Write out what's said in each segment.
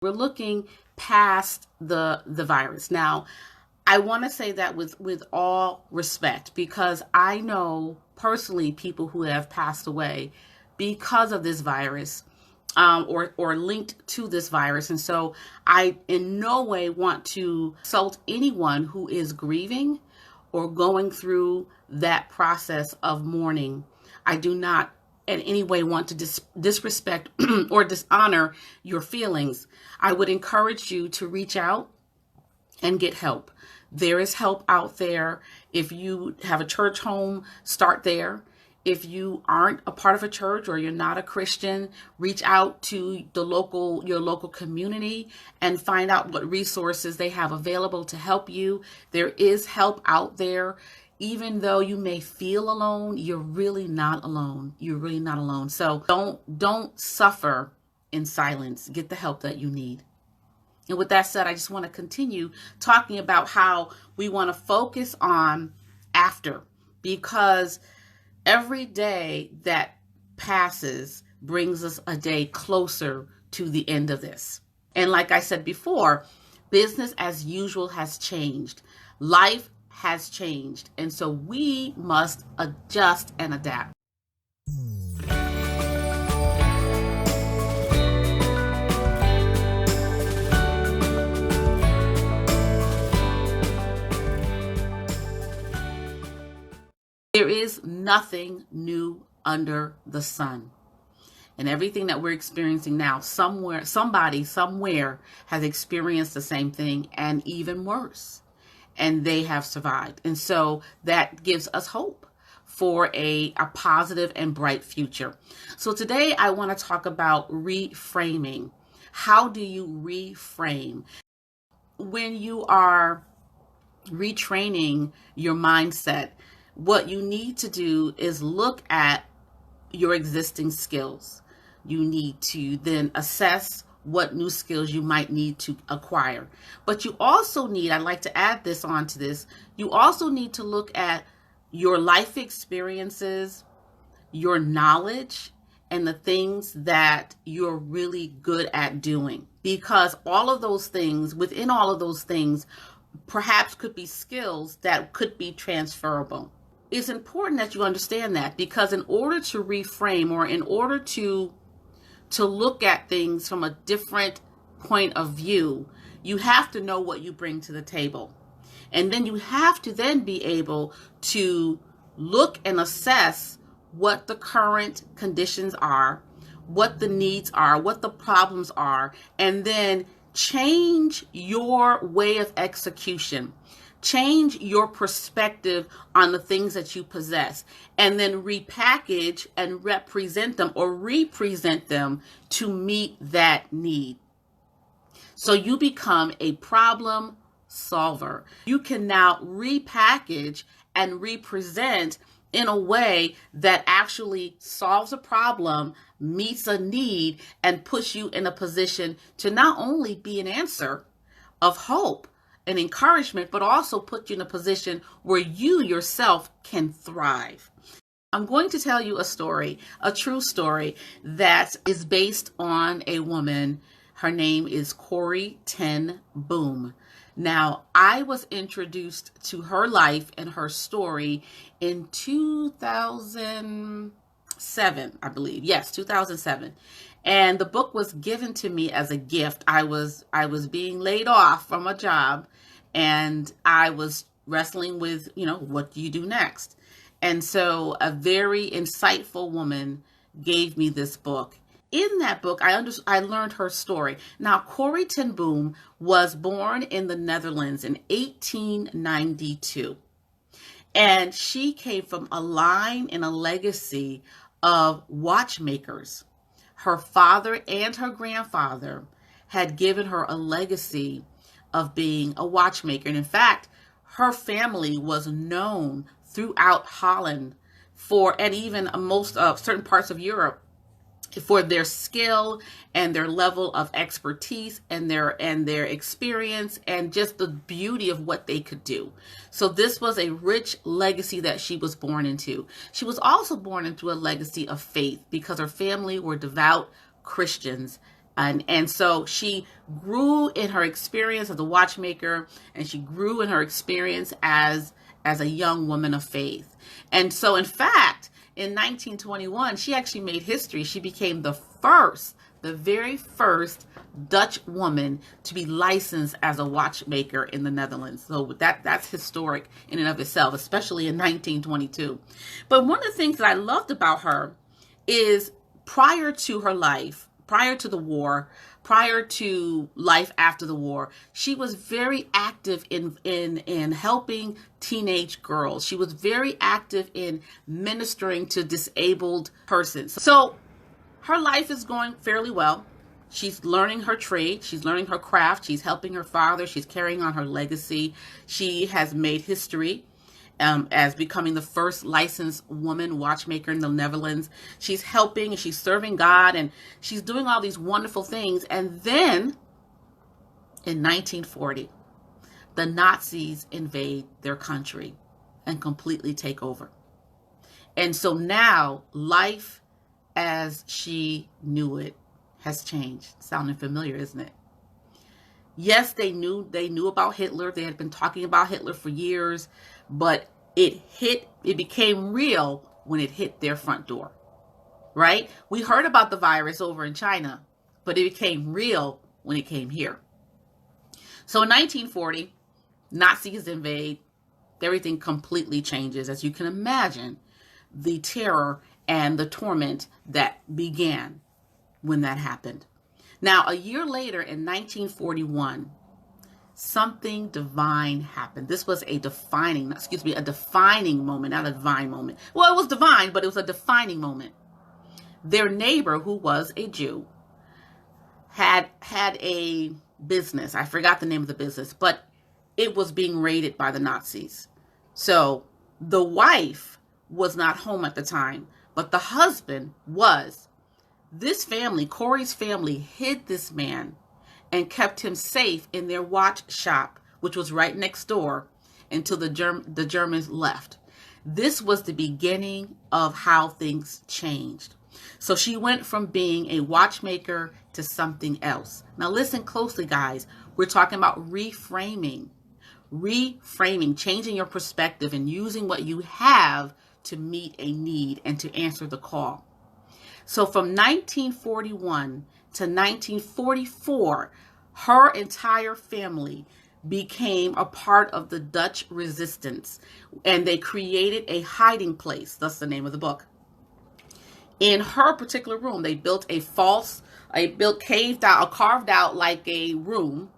We're looking past the virus. Now, I want to say that with all respect, because I know personally people who have passed away because of this virus, or linked to this virus. And so I in no way want to insult anyone who is grieving or going through that process of mourning. I do not in any way want to disrespect or dishonor your feelings. I would encourage you to reach out and get help. There is help out there. If you have a church home, start there. If you aren't a part of a church or you're not a Christian, reach out to your local community and find out what resources they have available to help you. There is help out there. Even though you may feel alone, you're really not alone. You're really not alone. So don't suffer in silence. Get the help that you need. And with that said, I just want to continue talking about how we want to focus on after, because every day that passes brings us a day closer to the end of this. And like I said before, business as usual has changed. Life has changed. And so we must adjust and adapt. There is nothing new under the sun. And everything that we're experiencing now, somebody somewhere has experienced the same thing and even worse. And they have survived. And so that gives us hope for a positive and bright future. So today I want to talk about reframing. How do you reframe? When you are retraining your mindset, what you need to do is look at your existing skills. You need to then assess what new skills you might need to acquire. But you also need, I'd like to add this onto this, you also need to look at your life experiences, your knowledge, and the things that you're really good at doing. Because all of those things, within all of those things, perhaps could be skills that could be transferable. It's important that you understand that, because in order to reframe, or in order to look at things from a different point of view, you have to know what you bring to the table. And then you have to then be able to look and assess what the current conditions are, what the needs are, what the problems are, and then change your way of execution. Change your perspective on the things that you possess, and then repackage and represent them or represent them to meet that need. So you become a problem solver. You can now repackage and represent in a way that actually solves a problem, meets a need, and puts you in a position to not only be an answer of hope and encouragement, but also put you in a position where you yourself can thrive. I'm going to tell you a story, a true story that is based on a woman. Her name is Corrie ten Boom. Now, I was introduced to her life and her story in 2007, I believe. Yes, 2007. And the book was given to me as a gift. I was being laid off from a job, and I was wrestling with, what do you do next? And so a very insightful woman gave me this book. In that book, I learned her story. Now, Corrie ten Boom was born in the Netherlands in 1892. And she came from a line and a legacy of watchmakers. Her father and her grandfather had given her a legacy of being a watchmaker. And in fact, her family was known throughout Holland and even most of certain parts of Europe for their skill and their level of expertise and their experience and just the beauty of what they could do. So this was a rich legacy that she was born into. She was also born into a legacy of faith because her family were devout Christians And so she grew in her experience as a watchmaker, and she grew in her experience as a young woman of faith. And so, in fact, in 1921, she actually made history. She became the very first Dutch woman to be licensed as a watchmaker in the Netherlands. So that's historic in and of itself, especially in 1922. But one of the things that I loved about her is prior to her life, prior to the war, prior to life after the war, she was very active in helping teenage girls. She was very active in ministering to disabled persons. So her life is going fairly well. She's learning her trade. She's learning her craft. She's helping her father. She's carrying on her legacy. She has made history as becoming the first licensed woman watchmaker in the Netherlands. She's helping and she's serving God and she's doing all these wonderful things. And then in 1940, the Nazis invade their country and completely take over. And so now life as she knew it has changed. Sounding familiar, isn't it? Yes, they knew about Hitler. They had been talking about Hitler for years, but it became real when it hit their front door, right? We heard about the virus over in China, but it became real when it came here. So in 1940, Nazis invade. Everything completely changes. As you can imagine, the terror and the torment that began when that happened. Now, a year later in 1941, something divine happened. This was a defining moment, not a divine moment. Well, it was divine, but it was a defining moment. Their neighbor, who was a Jew, had a business. I forgot the name of the business, but it was being raided by the Nazis. So the wife was not home at the time, but the husband was. This family, Corey's family, hid this man and kept him safe in their watch shop, which was right next door, until the Germans left. This was the beginning of how things changed. So she went from being a watchmaker to something else. Now listen closely, guys. We're talking about reframing, changing your perspective and using what you have to meet a need and to answer the call. So from 1941 to 1944, her entire family became a part of the Dutch resistance, and they created a hiding place. That's the name of the book. In her particular room, they built carved out like a room,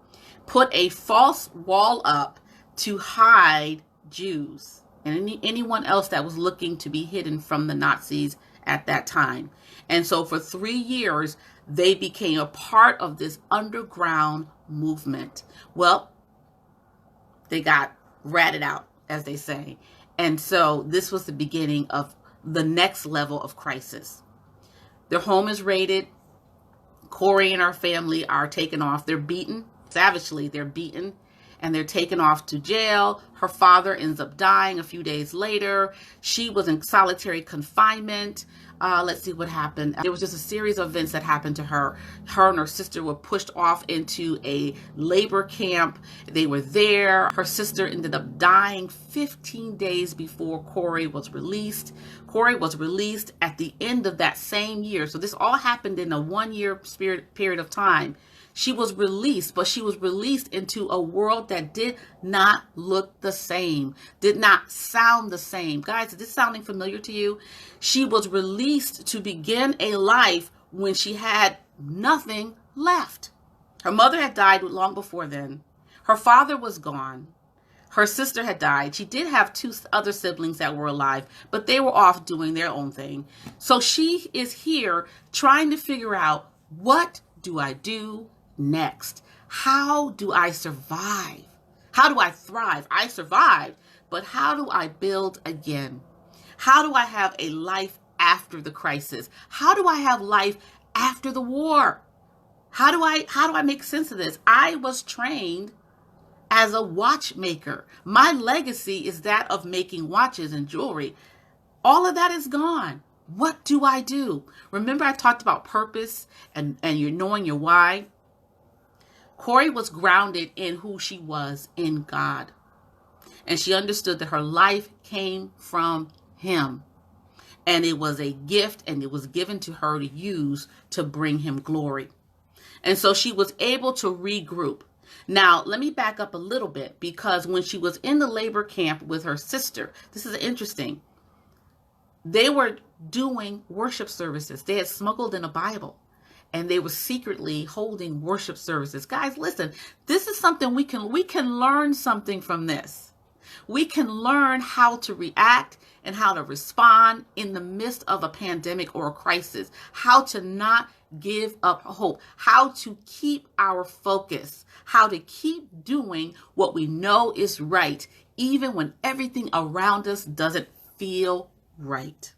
put a false wall up to hide Jews and anyone else that was looking to be hidden from the Nazis at that time. And so for 3 years, they became a part of this underground movement. Well, they got ratted out, as they say. And so this was the beginning of the next level of crisis. Their home is raided. Corey and her family are taken off. They're beaten. Savagely, they're beaten. And they're taken off to jail. Her father ends up dying a few days later. She was in solitary confinement. Let's see what happened. There was just a series of events that happened to her. Her and her sister were pushed off into a labor camp. They were there. Her sister ended up dying 15 days before Corey was released. Corey was released at the end of that same year. So this all happened in a 1-year period of time. She was released, but she was released into a world that did not look the same, did not sound the same. Guys, is this sounding familiar to you? She was released to begin a life when she had nothing left. Her mother had died long before then. Her father was gone. Her sister had died. She did have 2 other siblings that were alive, but they were off doing their own thing. So she is here trying to figure out, what do I do next? How do I survive? How do I thrive? I survived, but how do I build again? How do I have a life after the crisis? How do I have life after the war? How do I make sense of this? I was trained as a watchmaker. My legacy is that of making watches and jewelry. All of that is gone. What do I do? Remember I talked about purpose and you're knowing your why? Corey was grounded in who she was in God. And she understood that her life came from him. And it was a gift, and it was given to her to use to bring him glory. And so she was able to regroup. Now, let me back up a little bit, because when she was in the labor camp with her sister, this is interesting. They were doing worship services. They had smuggled in a Bible, and they were secretly holding worship services. Guys, listen, this is something we can learn something from this. We can learn how to react and how to respond in the midst of a pandemic or a crisis, how to not give up hope, how to keep our focus, how to keep doing what we know is right, even when everything around us doesn't feel right.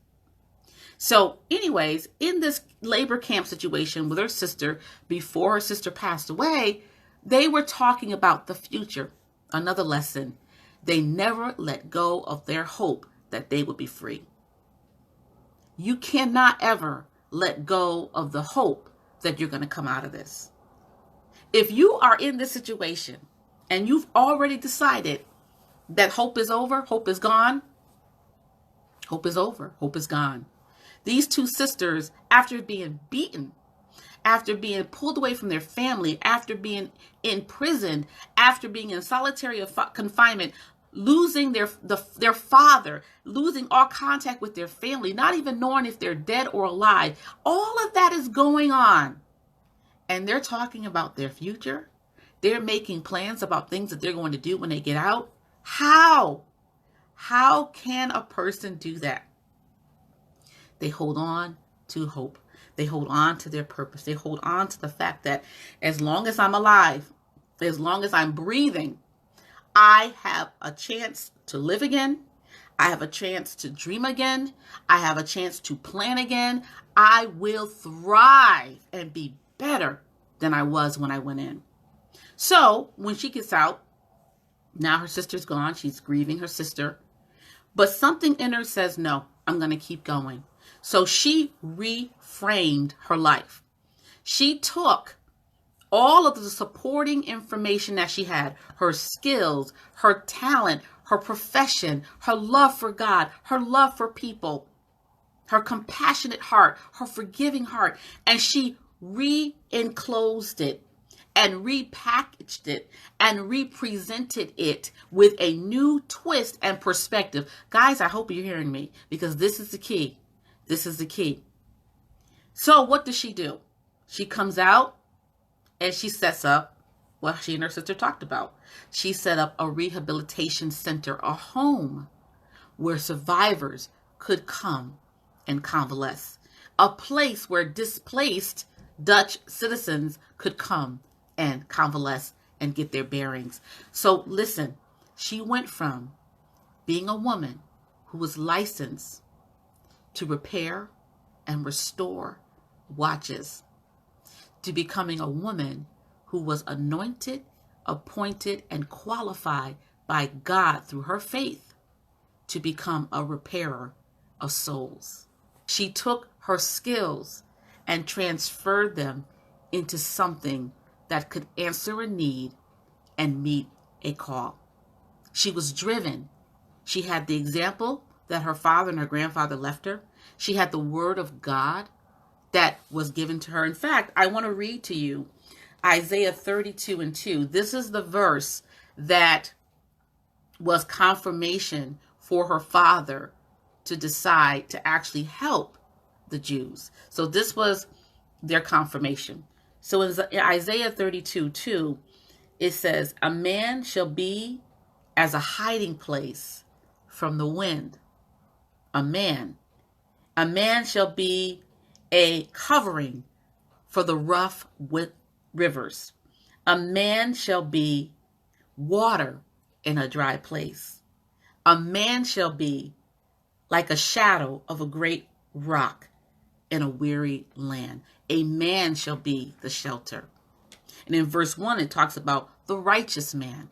So anyways, in this labor camp situation with her sister, before her sister passed away, they were talking about the future. Another lesson. They never let go of their hope that they would be free. You cannot ever let go of the hope that you're going to come out of this. If you are in this situation and you've already decided that hope is over, hope is gone, hope is over, hope is gone. These two sisters, after being beaten, after being pulled away from their family, after being imprisoned, after being in solitary confinement, losing their father, losing all contact with their family, not even knowing if they're dead or alive. All of that is going on. And they're talking about their future. They're making plans about things that they're going to do when they get out. How? How can a person do that? They hold on to hope. They hold on to their purpose. They hold on to the fact that as long as I'm alive, as long as I'm breathing, I have a chance to live again. I have a chance to dream again. I have a chance to plan again. I will thrive and be better than I was when I went in. So when she gets out, now her sister's gone. She's grieving her sister. But something in her says, no, I'm going to keep going. So she reframed her life. She took all of the supporting information that she had, her skills, her talent, her profession, her love for God, her love for people, her compassionate heart, her forgiving heart, and she re-enclosed it and repackaged it and represented it with a new twist and perspective. Guys, I hope you're hearing me, because this is the key. This is the key. So what does she do? She comes out and she sets up what she and her sister talked about. She set up a rehabilitation center, a home where survivors could come and convalesce, a place where displaced Dutch citizens could come and convalesce and get their bearings. So listen, she went from being a woman who was licensed to repair and restore watches, to becoming a woman who was anointed, appointed, and qualified by God through her faith to become a repairer of souls. She took her skills and transferred them into something that could answer a need and meet a call. She was driven. She had the example that her father and her grandfather left her. She had the word of God that was given to her. In fact, I want to read to you Isaiah 32:2. This is the verse that was confirmation for her father to decide to actually help the Jews. So this was their confirmation. So in Isaiah 32:2, it says, a man shall be as a hiding place from the wind. A man shall be a covering for the rough with rivers. A man shall be water in a dry place. A man shall be like a shadow of a great rock in a weary land. A man shall be the shelter. And in verse 1, it talks about the righteous man.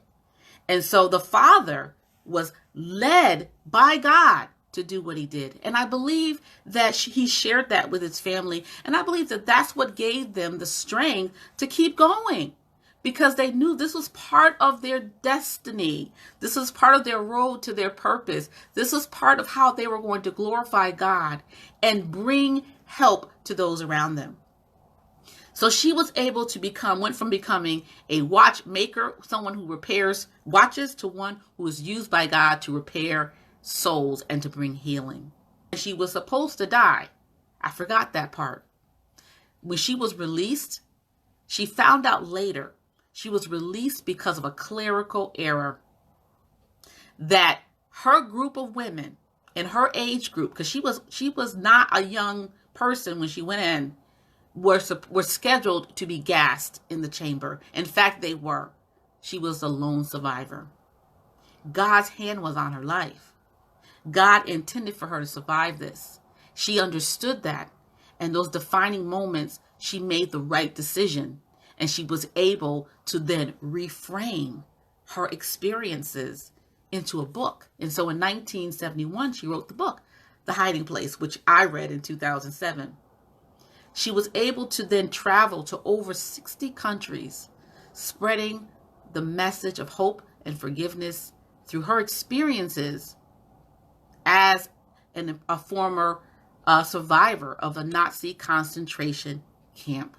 And so the father was led by God to do what he did. And I believe that he shared that with his family. And I believe that that's what gave them the strength to keep going, because they knew this was part of their destiny. This was part of their road to their purpose. This was part of how they were going to glorify God and bring help to those around them. So she was able to went from becoming a watchmaker, someone who repairs watches, to one who is used by God to repair souls and to bring healing. And she was supposed to die. I forgot that part. When she was released, she found out later she was released because of a clerical error, that her group of women in her age group, because she was not a young person when she went in, were scheduled to be gassed in the chamber. In fact, they were. She was the lone survivor. God's hand was on her life. God intended for her to survive this. She understood that. And those defining moments, she made the right decision. And she was able to then reframe her experiences into a book. And so in 1971, she wrote the book, The Hiding Place, which I read in 2007. She was able to then travel to over 60 countries, spreading the message of hope and forgiveness through her experiences as a former survivor of a Nazi concentration camp.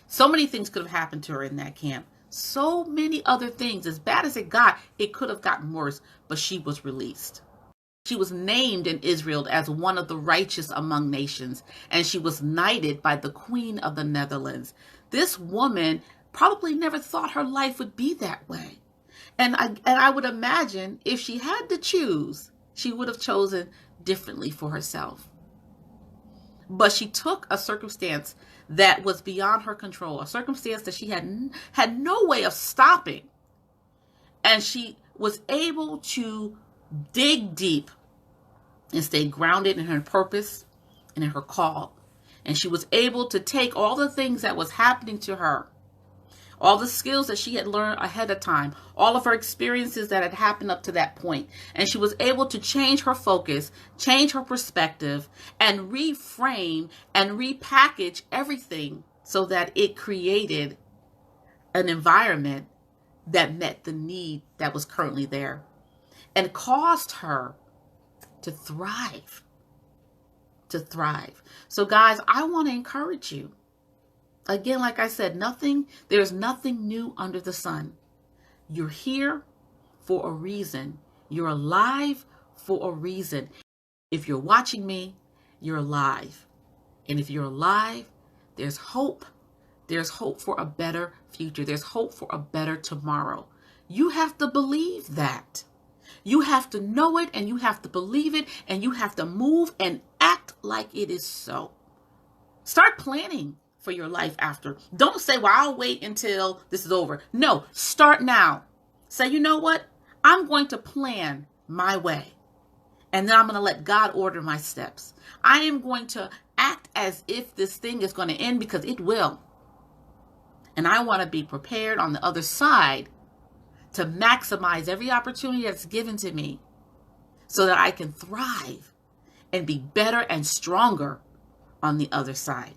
So many things could have happened to her in that camp. So many other things. As bad as it got, it could have gotten worse, but she was released. She was named in Israel as one of the righteous among nations, and she was knighted by the Queen of the Netherlands. This woman probably never thought her life would be that way. And I would imagine if she had to choose, she would have chosen differently for herself. But she took a circumstance that was beyond her control, a circumstance that she had no way of stopping. And she was able to dig deep and stay grounded in her purpose and in her call. And she was able to take all the things that was happening to her, all the skills that she had learned ahead of time, all of her experiences that had happened up to that point. And she was able to change her focus, change her perspective, and reframe and repackage everything so that it created an environment that met the need that was currently there and caused her to thrive. So guys, I want to encourage you. Again, like I said, there's nothing new under the sun. You're here for a reason. You're alive for a reason. If you're watching me, you're alive. And if you're alive, there's hope. There's hope for a better future. There's hope for a better tomorrow. You have to believe that. You have to know it, and you have to believe it, and you have to move and act like it is so. Start planning for your life after. Don't say, well, I'll wait until this is over. No, start now. Say, you know what? I'm going to plan my way. And then I'm going to let God order my steps. I am going to act as if this thing is going to end, because it will. And I want to be prepared on the other side to maximize every opportunity that's given to me so that I can thrive and be better and stronger on the other side.